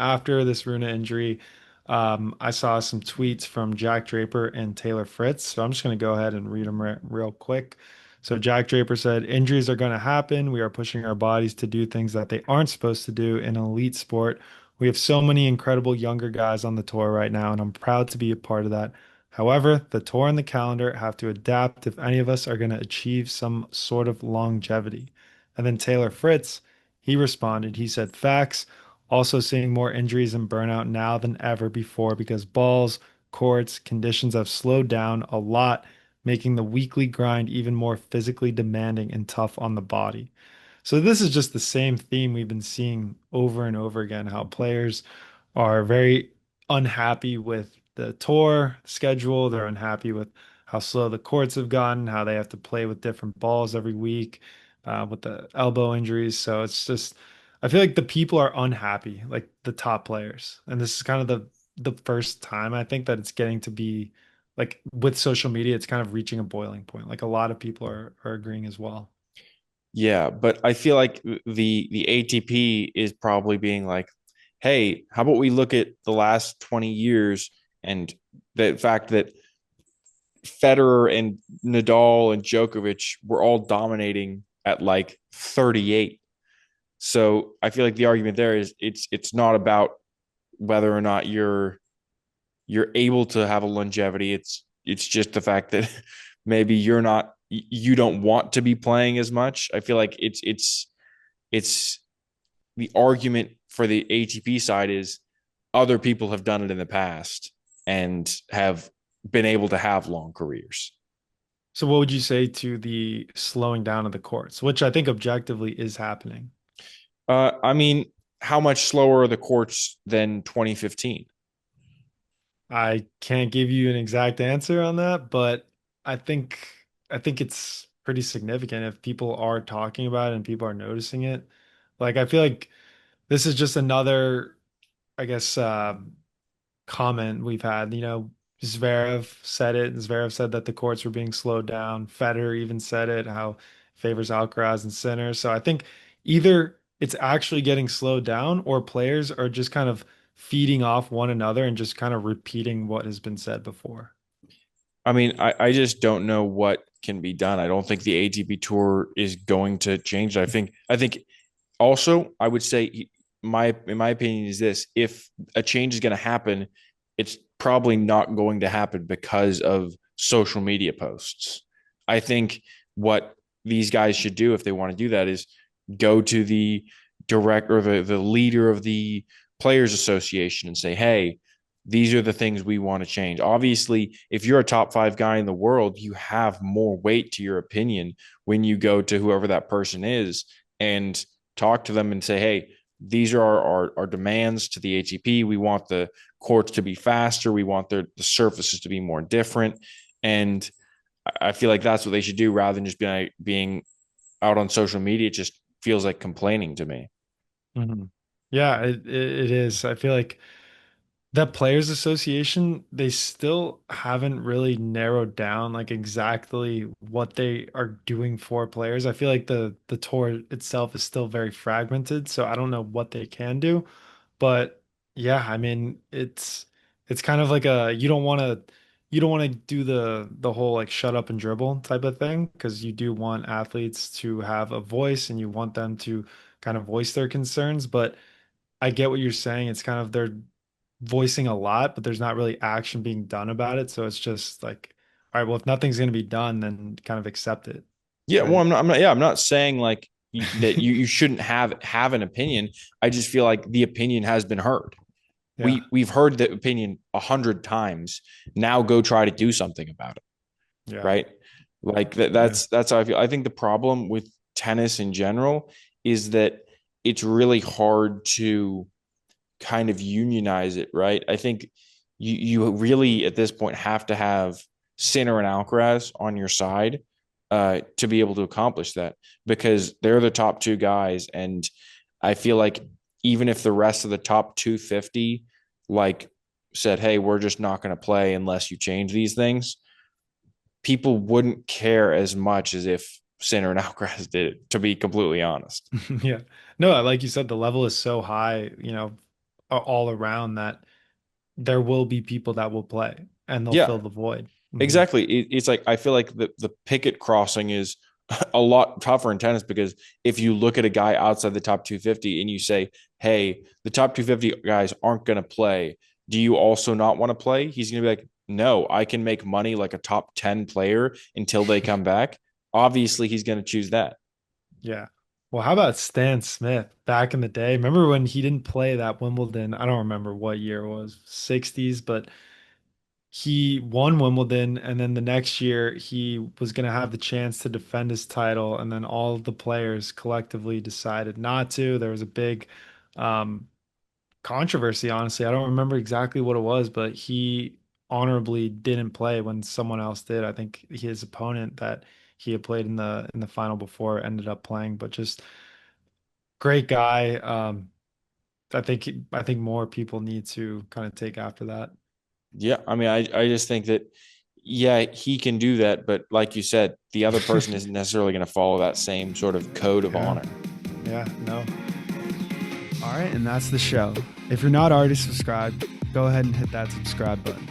after this Rune injury, I saw some tweets from Jack Draper and Taylor Fritz. So I'm just going to go ahead and read them real quick. So Jack Draper said, injuries are going to happen. We are pushing our bodies to do things that they aren't supposed to do in an elite sport. We have so many incredible younger guys on the tour right now, and I'm proud to be a part of that. However, the tour and the calendar have to adapt if any of us are going to achieve some sort of longevity. And then Taylor Fritz, he responded, he said, facts. Also seeing more injuries and burnout now than ever before because balls, courts, conditions have slowed down a lot, making the weekly grind even more physically demanding and tough on the body. So this is just the same theme we've been seeing over and over again, how players are very unhappy with the tour schedule. They're unhappy with how slow the courts have gotten, how they have to play with different balls every week, with the elbow injuries. So it's just, I feel like the people are unhappy, like the top players. And this is kind of the first time I think that it's getting to be like with social media, it's kind of reaching a boiling point. Like a lot of people are agreeing as well. Yeah, but I feel like the ATP is probably being like, hey, how about we look at the last 20 years and the fact that Federer and Nadal and Djokovic were all dominating at like 38. So I feel like the argument there is it's not about whether or not you're able to have a longevity. It's just the fact that maybe you don't want to be playing as much. I feel like it's the argument for the ATP side is other people have done it in the past and have been able to have long careers. So what would you say to the slowing down of the courts, which I think objectively is happening? I mean, how much slower are the courts than 2015? I can't give you an exact answer on that, but I think I think it's pretty significant if people are talking about it and people are noticing it. Like I feel like this is just another, I guess, comment we've had. Zverev said it. Zverev said that the courts were being slowed down. Federer even said it, how it favors Alcaraz and Sinner. So I think either it's actually getting slowed down or players are just kind of feeding off one another and just kind of repeating what has been said before. I mean, I just don't know what can be done. I don't think the ATP tour is going to change. I think also I would say my in my opinion is this: if a change is going to happen, it's probably not going to happen because of social media posts. I think what these guys should do if they want to do that is go to the direct or the leader of the players association and say, hey, these are the things we want to change. Obviously, if you're a top five guy in the world, you have more weight to your opinion when you go to whoever that person is and talk to them and say, hey, these are our demands to the ATP. We want the courts to be faster. We want the surfaces to be more different. And I feel like that's what they should do rather than just being out on social media. It just feels like complaining to me. Mhm. Yeah, it is. I feel like that players association, they still haven't really narrowed down like exactly what they are doing for players. I feel like the tour itself is still very fragmented, so I don't know what they can do. But yeah, I mean, it's kind of like a you don't want to do the whole like shut up and dribble type of thing because you do want athletes to have a voice and you want them to kind of voice their concerns, but I get what you're saying. It's kind of they're voicing a lot, but there's not really action being done about it. So it's just like, all right, well, if nothing's going to be done, then kind of accept it. Yeah, well, Right. I'm not saying like that you shouldn't have an opinion. I just feel like the opinion has been heard. Yeah. We've heard the opinion 100 times. Now go try to do something about it, Yeah. right? Like that, Yeah. that's how I feel. I think the problem with tennis in general is that it's really hard to kind of unionize it, right? I think you really at this point have to have Sinner and Alcaraz on your side to be able to accomplish that because they're the top two guys, and I feel like even if the rest of the top 250 like said, "Hey, we're just not going to play unless you change these things," people wouldn't care as much as if Sinner and Alcaraz did it. To be completely honest. Yeah. No, like you said, the level is so high. all around that there will be people that will play and they'll Yeah, fill the void. Hmm. exactly. It's like I feel like the picket crossing is a lot tougher in tennis because if you look at a guy outside the top 250 and you say, "Hey, the top 250 guys aren't going to play. Do you also not want to play?" He's going to be like, "No, I can make money like a top 10 player until they come back." Obviously, he's going to choose that. Yeah. Well, how about Stan Smith back in the day? Remember when he didn't play that Wimbledon? I don't remember what year it was, 60s, but he won Wimbledon, and then the next year he was going to have the chance to defend his title, and then all of the players collectively decided not to. There was a big um, controversy, honestly. I don't remember exactly what it was, but he honorably didn't play when someone else did. I think his opponent that he had played in the final before ended up playing, but just great guy. I think more people need to kind of take after that. Yeah, I mean, I just think that yeah, he can do that, but like you said, the other person isn't necessarily going to follow that same sort of code of Yeah. honor. Yeah, no. All right, and that's the show. If you're not already subscribed, go ahead and hit that subscribe button.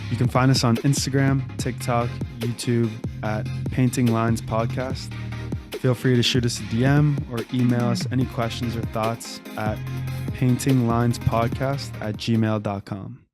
You can find us on Instagram, TikTok, YouTube at Painting Lines Podcast. Feel free to shoot us a DM or email us any questions or thoughts at paintinglinespodcast@gmail.com.